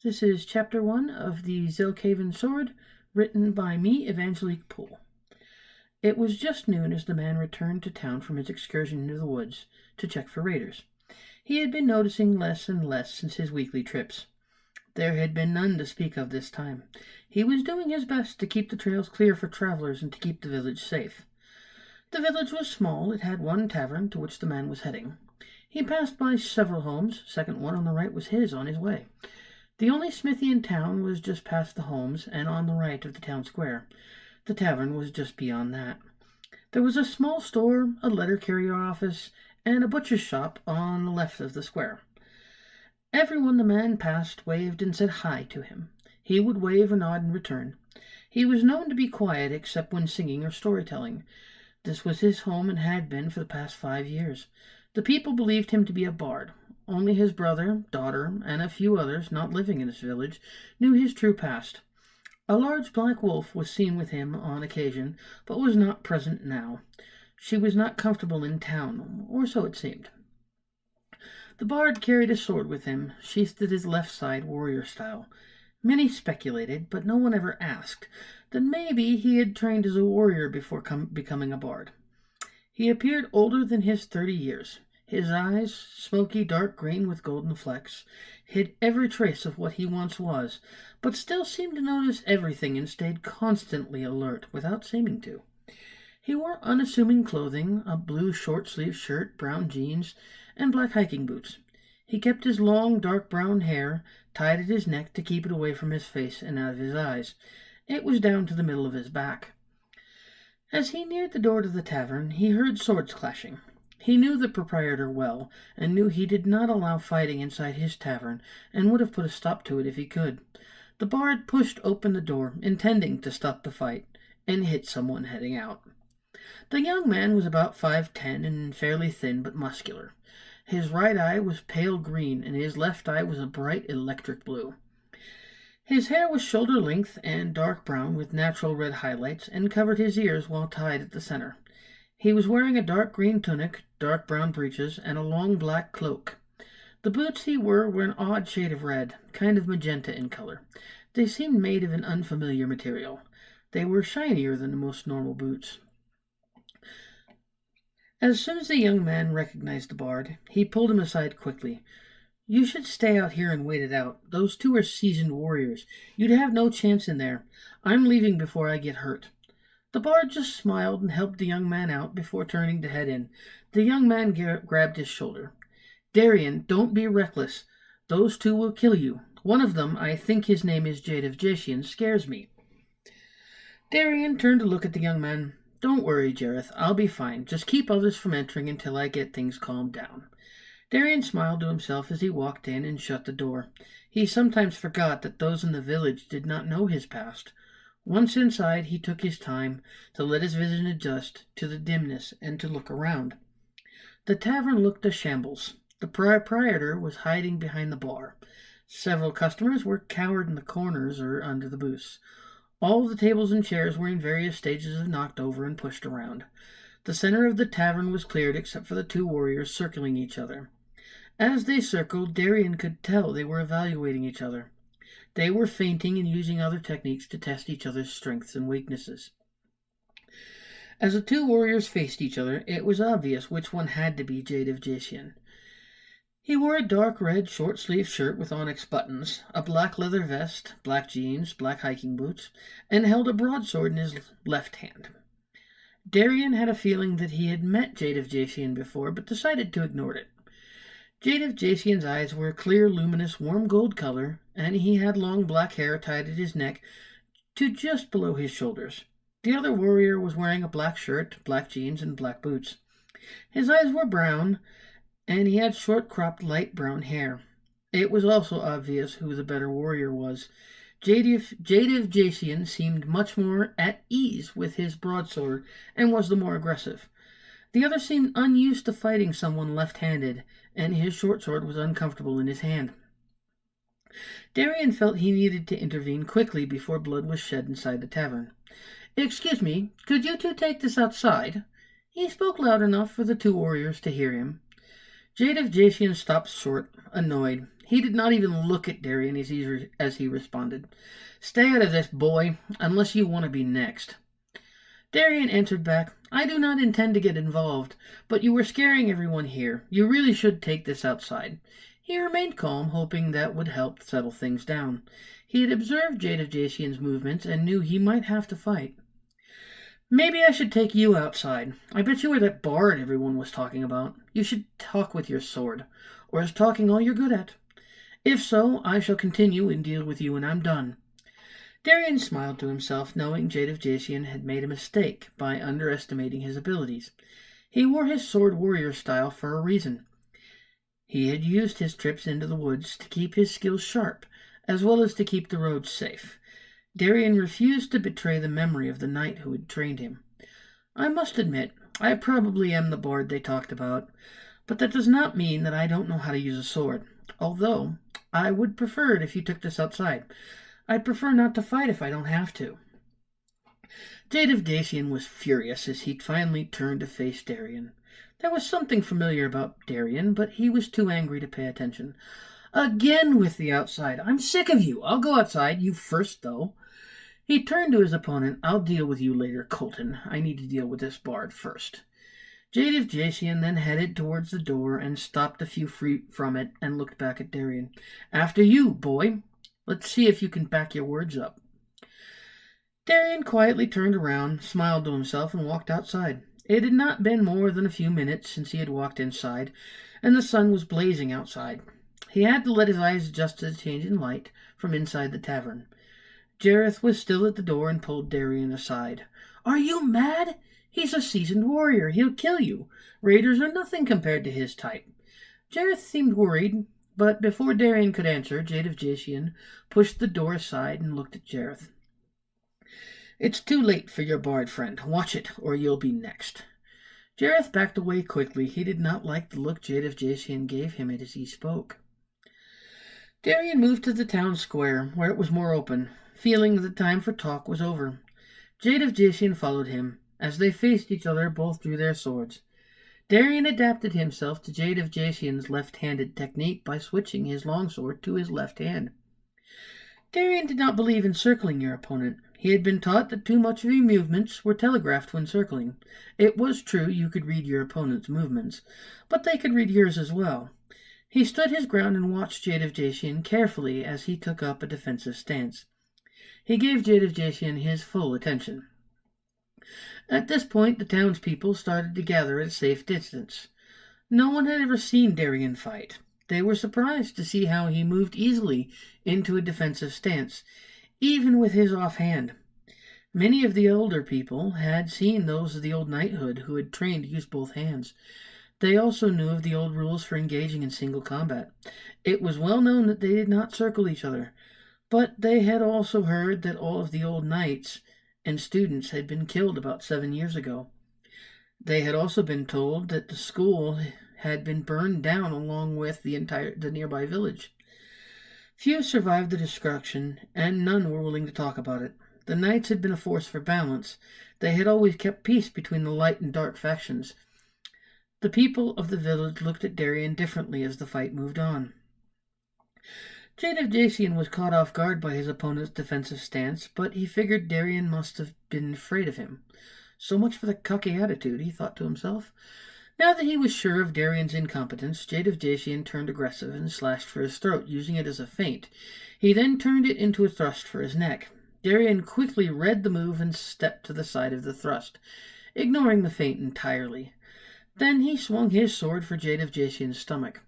This is Chapter 1 of the Zelkaven Sword, written by me, Evangelique Poole. It was just noon as the man returned to town from his excursion into the woods to check for raiders. He had been noticing less and less since his weekly trips. There had been none to speak of this time. He was doing his best to keep the trails clear for travelers and to keep the village safe. The village was small. It had one tavern to which the man was heading. He passed by several homes. Second one on the right was his on his way. The only smithy in town was just past the homes and on the right of the town square. The tavern was just beyond that. There was a small store, a letter carrier office, and a butcher's shop on the left of the square. Everyone the man passed waved and said hi to him. He would wave or nod in return. He was known to be quiet except when singing or storytelling. This was his home and had been for the past 5 years. The people believed him to be a bard. Only his brother, daughter, and a few others not living in this village knew his true past. A large black wolf was seen with him on occasion, but was not present now. She was not comfortable in town, or so it seemed. The bard carried a sword with him, sheathed at his left side warrior style. Many speculated, but no one ever asked, that maybe he had trained as a warrior before becoming a bard. He appeared older than his 30 years. His eyes, smoky dark green with golden flecks, hid every trace of what he once was, but still seemed to notice everything and stayed constantly alert without seeming to. He wore unassuming clothing, a blue short-sleeved shirt, brown jeans, and black hiking boots. He kept his long dark brown hair tied at his neck to keep it away from his face and out of his eyes. It was down to the middle of his back. As he neared the door to the tavern, he heard swords clashing. He knew the proprietor well, and knew he did not allow fighting inside his tavern, and would have put a stop to it if he could. The bard pushed open the door, intending to stop the fight, and hit someone heading out. The young man was about 5'10" and fairly thin but muscular. His right eye was pale green, and his left eye was a bright electric blue. His hair was shoulder length and dark brown with natural red highlights, and covered his ears while tied at the center. He was wearing a dark green tunic, dark brown breeches, and a long black cloak. The boots he wore were an odd shade of red, kind of magenta in color. They seemed made of an unfamiliar material. They were shinier than most normal boots. As soon as the young man recognized the bard, he pulled him aside quickly. "You should stay out here and wait it out. Those two are seasoned warriors. You'd have no chance in there. I'm leaving before I get hurt." The bard just smiled and helped the young man out before turning to head in. The young man grabbed his shoulder. "Darian, don't be reckless. Those two will kill you. One of them, I think his name is Jade of Jashian, scares me." Darian turned to look at the young man. "Don't worry, Jareth. I'll be fine. Just keep others from entering until I get things calmed down." Darian smiled to himself as he walked in and shut the door. He sometimes forgot that those in the village did not know his past. Once inside, he took his time to let his vision adjust to the dimness and to look around. The tavern looked a shambles. The proprietor was hiding behind the bar. Several customers were cowered in the corners or under the booths. All the tables and chairs were in various stages of knocked over and pushed around. The center of the tavern was cleared except for the two warriors circling each other. As they circled, Darian could tell they were evaluating each other. They were feinting and using other techniques to test each other's strengths and weaknesses. As the two warriors faced each other, it was obvious which one had to be Jade of Jashian. He wore a dark red short-sleeved shirt with onyx buttons, a black leather vest, black jeans, black hiking boots, and held a broadsword in his left hand. Darian had a feeling that he had met Jade of Jashian before, but decided to ignore it. Jade of Jashian's eyes were a clear, luminous, warm gold color, and he had long black hair tied at his neck to just below his shoulders. The other warrior was wearing a black shirt, black jeans, and black boots. His eyes were brown, and he had short-cropped light brown hair. It was also obvious who the better warrior was. Jade of Jashian seemed much more at ease with his broadsword and was the more aggressive. The other seemed unused to fighting someone left-handed, and his short sword was uncomfortable in his hand. Darian felt he needed to intervene quickly before blood was shed inside the tavern. "Excuse me, could you two take this outside?" He spoke loud enough for the two warriors to hear him. Jade of Jashian stopped short, annoyed. He did not even look at Darian as he responded. "Stay out of this, boy, unless you want to be next." Darian answered back, "I do not intend to get involved, but you were scaring everyone here. You really should take this outside." He remained calm, hoping that would help settle things down. He had observed Jade of Jacian's movements and knew he might have to fight. "Maybe I should take you outside. I bet you were that bard everyone was talking about. You should talk with your sword. Or is talking all you're good at? If so, I shall continue and deal with you when I'm done." Darian smiled to himself, knowing Jade of Jacian had made a mistake by underestimating his abilities. He wore his sword warrior style for a reason. He had used his trips into the woods to keep his skills sharp, as well as to keep the roads safe. Darian refused to betray the memory of the knight who had trained him. "I must admit, I probably am the bard they talked about, but that does not mean that I don't know how to use a sword, although I would prefer it if you took this outside. I'd prefer not to fight if I don't have to." Jade of Jacian was furious as he finally turned to face Darian. There was something familiar about Darian, but he was too angry to pay attention. "Again with the outside. I'm sick of you. I'll go outside. You first, though." He turned to his opponent. "I'll deal with you later, Colton. I need to deal with this bard first." Jade of Jacian then headed towards the door and stopped a few feet from it and looked back at Darian. "After you, boy. Let's see if you can back your words up." Darian quietly turned around, smiled to himself, and walked outside. It had not been more than a few minutes since he had walked inside, and the sun was blazing outside. He had to let his eyes adjust to the change in light from inside the tavern. Jareth was still at the door and pulled Darian aside. "Are you mad? He's a seasoned warrior. He'll kill you. Raiders are nothing compared to his type." Jareth seemed worried, but before Darian could answer, Jade of Jacian pushed the door aside and looked at Jareth. "It's too late for your bard friend. Watch it, or you'll be next." Jareth backed away quickly. He did not like the look Jade of Jacian gave him as he spoke. Darian moved to the town square, where it was more open, feeling that the time for talk was over. Jade of Jacian followed him. As they faced each other, both drew their swords. Darian adapted himself to Jade of Jacian's left-handed technique by switching his longsword to his left hand. Darian did not believe in circling your opponent. He had been taught that too much of your movements were telegraphed when circling. It was true you could read your opponent's movements, but they could read yours as well. He stood his ground and watched Jade of Jacian carefully as he took up a defensive stance. He gave Jade of Jacian his full attention. At this point, the townspeople started to gather at a safe distance. No one had ever seen Darian fight. They were surprised to see how he moved easily into a defensive stance, even with his offhand. Many of the older people had seen those of the old knighthood who had trained to use both hands. They also knew of the old rules for engaging in single combat. It was well known that they did not circle each other, but they had also heard that all of the old knights and students had been killed about 7 years ago. They had also been told that the school had been burned down along with the nearby village. Few survived the destruction, and none were willing to talk about it. The knights had been a force for balance. They had always kept peace between the light and dark factions. The people of the village looked at Darian differently as the fight moved on. Jade of Jacian was caught off guard by his opponent's defensive stance, but he figured Darian must have been afraid of him. So much for the cocky attitude, he thought to himself. Now that he was sure of Darian's incompetence, Jade of Jacian turned aggressive and slashed for his throat, using it as a feint. He then turned it into a thrust for his neck. Darian quickly read the move and stepped to the side of the thrust, ignoring the feint entirely. Then he swung his sword for Jade of Jacian's stomach.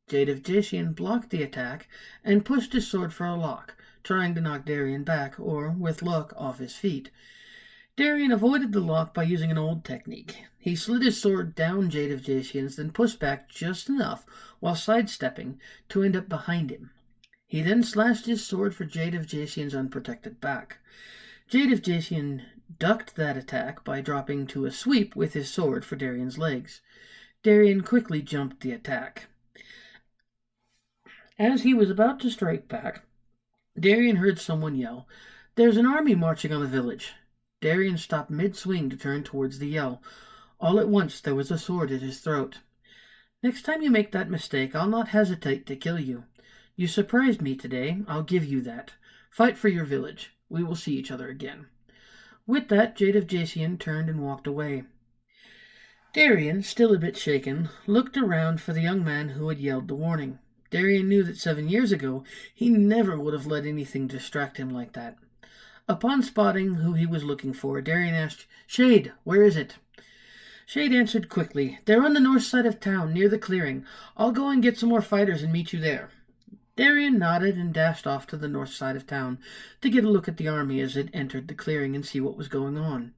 Jade of Jacian blocked the attack and pushed his sword for a lock, trying to knock Darian back, or, with luck, off his feet. Darian avoided the lock by using an old technique. He slid his sword down Jade of Jacian's, then pushed back just enough while sidestepping to end up behind him. He then slashed his sword for Jade of Jacian's unprotected back. Jade of Jacian ducked that attack by dropping to a sweep with his sword for Darian's legs. Darian quickly jumped the attack. As he was about to strike back, Darian heard someone yell, "There's an army marching on the village." Darian stopped mid-swing to turn towards the yell. All at once there was a sword at his throat. "Next time you make that mistake, I'll not hesitate to kill you." You surprised me today, I'll give you that. Fight for your village. We will see each other again. With that, Jade of Jacian turned and walked away. Darien, still a bit shaken, looked around for the young man who had yelled the warning. Darien knew that 7 years ago he never would have let anything distract him like that. Upon spotting who he was looking for, Darien asked, "Shade, where is it?" Shade answered quickly, "They're on the north side of town, near the clearing. I'll go and get some more fighters and meet you there." Darien nodded and dashed off to the north side of town to get a look at the army as it entered the clearing and see what was going on.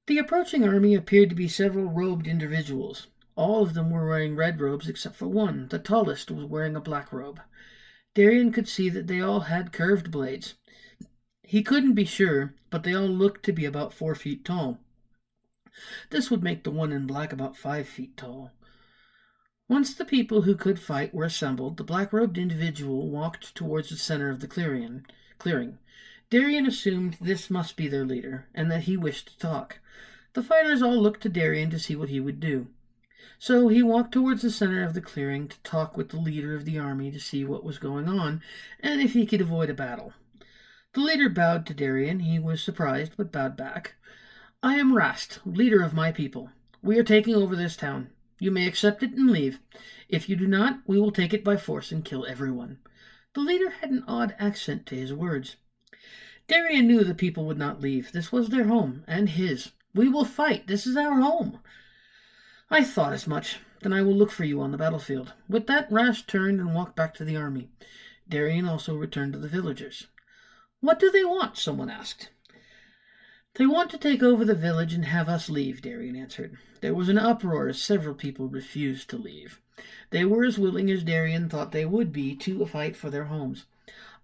The approaching army appeared to be several robed individuals. All of them were wearing red robes except for one. The tallest was wearing a black robe. Darien could see that they all had curved blades. He couldn't be sure, but they all looked to be about 4 feet tall. This would make the one in black about 5 feet tall. Once the people who could fight were assembled, the black-robed individual walked towards the center of the clearing. Darien assumed this must be their leader, and that he wished to talk. The fighters all looked to Darien to see what he would do. So he walked towards the center of the clearing to talk with the leader of the army to see what was going on, and if he could avoid a battle. The leader bowed to Darien. He was surprised, but bowed back. "I am Rast, leader of my people. We are taking over this town. You may accept it and leave. If you do not, we will take it by force and kill everyone." The leader had an odd accent to his words. Darien knew the people would not leave. This was their home, and his. "We will fight. This is our home." "I thought as much. Then I will look for you on the battlefield." With that, Rast turned and walked back to the army. Darien also returned to the villagers. "What do they want?" someone asked. "They want to take over the village and have us leave," Darien answered. There was an uproar as several people refused to leave. They were as willing as Darien thought they would be to fight for their homes.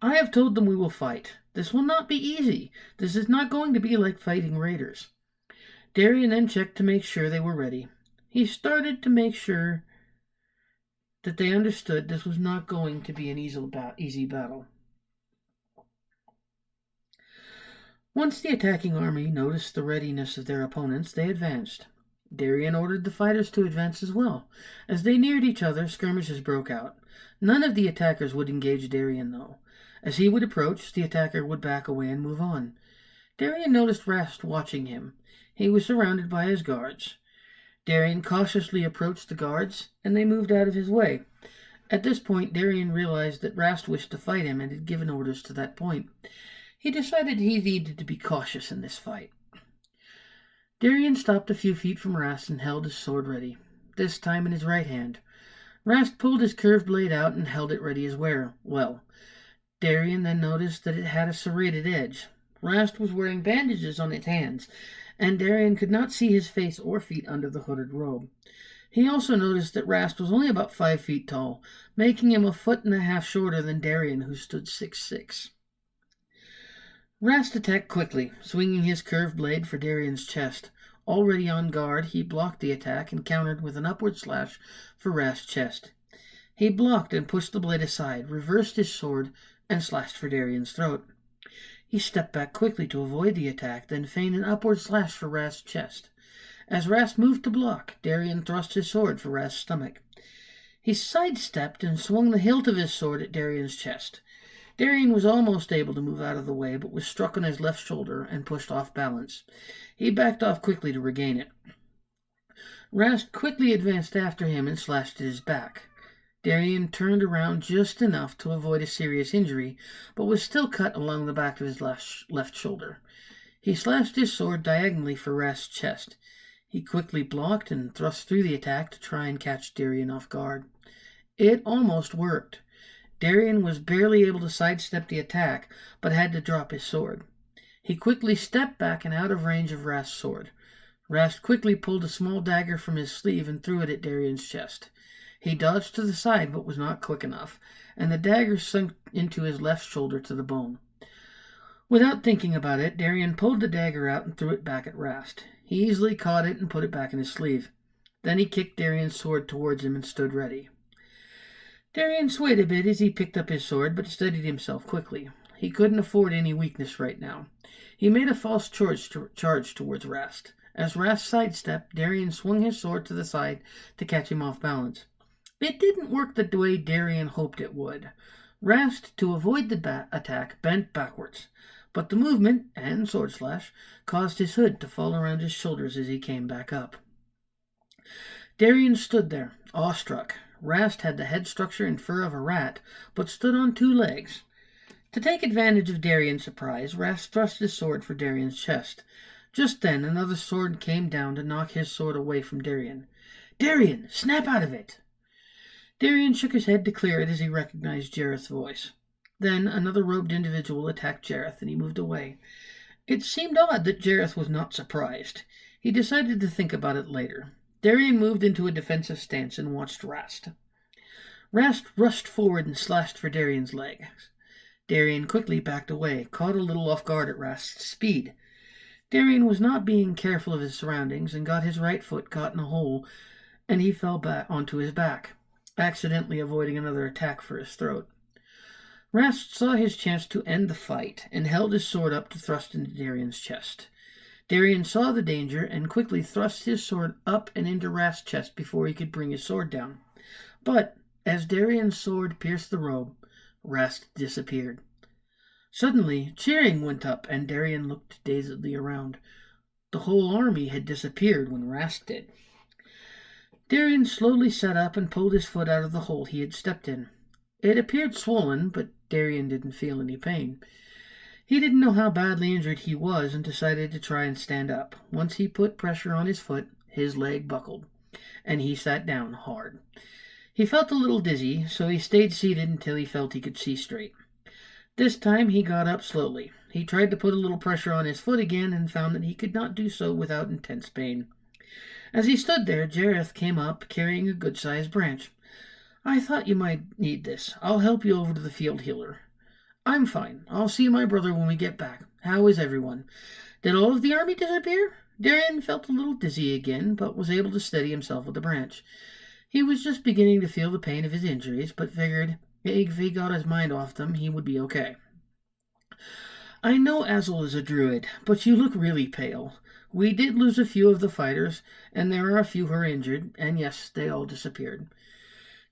"I have told them we will fight. This will not be easy. This is not going to be like fighting raiders." Darien then checked to make sure they were ready. He started to make sure that they understood this was not going to be an easy battle. Once the attacking army noticed the readiness of their opponents, they advanced. Darien ordered the fighters to advance as well. As they neared each other, skirmishes broke out. None of the attackers would engage Darien, though. As he would approach, the attacker would back away and move on. Darien noticed Rast watching him. He was surrounded by his guards. Darien cautiously approached the guards, and they moved out of his way. At this point, Darien realized that Rast wished to fight him and had given orders to that point. He decided he needed to be cautious in this fight. Darien stopped a few feet from Rast and held his sword ready, this time in his right hand. Rast pulled his curved blade out and held it ready as well. Darien then noticed that it had a serrated edge. Rast was wearing bandages on his hands, and Darien could not see his face or feet under the hooded robe. He also noticed that Rast was only about 5 feet tall, making him 1.5 feet shorter than Darien, who stood 6'6". Rast attacked quickly, swinging his curved blade for Darien's chest. Already on guard, he blocked the attack and countered with an upward slash for Rast's chest. He blocked and pushed the blade aside, reversed his sword, and slashed for Darien's throat. He stepped back quickly to avoid the attack, then feigned an upward slash for Rast's chest. As Rast moved to block, Darien thrust his sword for Rast's stomach. He sidestepped and swung the hilt of his sword at Darien's chest. Darien was almost able to move out of the way, but was struck on his left shoulder and pushed off balance. He backed off quickly to regain it. Rast quickly advanced after him and slashed at his back. Darien turned around just enough to avoid a serious injury, but was still cut along the back of his left shoulder. He slashed his sword diagonally for Rast's chest. He quickly blocked and thrust through the attack to try and catch Darien off guard. It almost worked. Darien was barely able to sidestep the attack, but had to drop his sword. He quickly stepped back and out of range of Rast's sword. Rast quickly pulled a small dagger from his sleeve and threw it at Darien's chest. He dodged to the side, but was not quick enough, and the dagger sunk into his left shoulder to the bone. Without thinking about it, Darien pulled the dagger out and threw it back at Rast. He easily caught it and put it back in his sleeve. Then he kicked Darien's sword towards him and stood ready. Darien swayed a bit as he picked up his sword, but steadied himself quickly. He couldn't afford any weakness right now. He made a false charge towards Rast. As Rast sidestepped, Darien swung his sword to the side to catch him off balance. It didn't work the way Darien hoped it would. Rast, to avoid the attack, bent backwards, but the movement and sword slash caused his hood to fall around his shoulders as he came back up. Darien stood there, awestruck. Rast had the head structure and fur of a rat, but stood on two legs. To take advantage of Darien's surprise, Rast thrust his sword for Darien's chest. Just then another sword came down to knock his sword away from Darien. "Darien, snap out of it!" Darien shook his head to clear it as he recognized Jareth's voice. Then another robed individual attacked Jareth, and he moved away. It seemed odd that Jareth was not surprised. He decided to think about it later. Darien moved into a defensive stance and watched Rast. Rast rushed forward and slashed for Darien's leg. Darien quickly backed away, caught a little off guard at Rast's speed. Darien was not being careful of his surroundings and got his right foot caught in a hole, and he fell back onto his back, accidentally avoiding another attack for his throat. Rast saw his chance to end the fight and held his sword up to thrust into Darien's chest. Darien saw the danger and quickly thrust his sword up and into Rast's chest before he could bring his sword down. But as Darien's sword pierced the robe, Rast disappeared. Suddenly, cheering went up, and Darien looked dazedly around. The whole army had disappeared when Rast did. Darien slowly sat up and pulled his foot out of the hole he had stepped in. It appeared swollen, but Darien didn't feel any pain. He didn't know how badly injured he was and decided to try and stand up. Once he put pressure on his foot, his leg buckled, and he sat down hard. He felt a little dizzy, so he stayed seated until he felt he could see straight. This time he got up slowly. He tried to put a little pressure on his foot again and found that he could not do so without intense pain. As he stood there, Jareth came up, carrying a good-sized branch. "I thought you might need this. I'll help you over to the field healer." "I'm fine. I'll see my brother when we get back. How is everyone? Did all of the army disappear?" Darien felt a little dizzy again, but was able to steady himself with the branch. He was just beginning to feel the pain of his injuries, but figured if he got his mind off them, he would be okay. "I know Azel is a druid, but you look really pale. We did lose a few of the fighters, and there are a few who are injured, and yes, they all disappeared."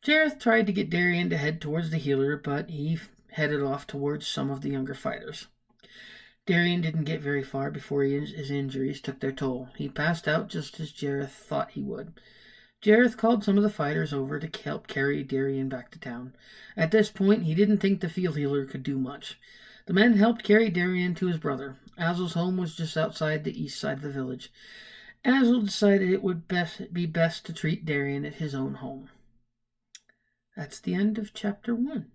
Jareth tried to get Darien to head towards the healer, but he headed off towards some of the younger fighters. Darien didn't get very far before his injuries took their toll. He passed out just as Jareth thought he would. Jareth called some of the fighters over to help carry Darien back to town. At this point, he didn't think the field healer could do much. The men helped carry Darien to his brother. Azel's home was just outside the east side of the village. Azel decided it would be best to treat Darien at his own home. That's the end of Chapter 1.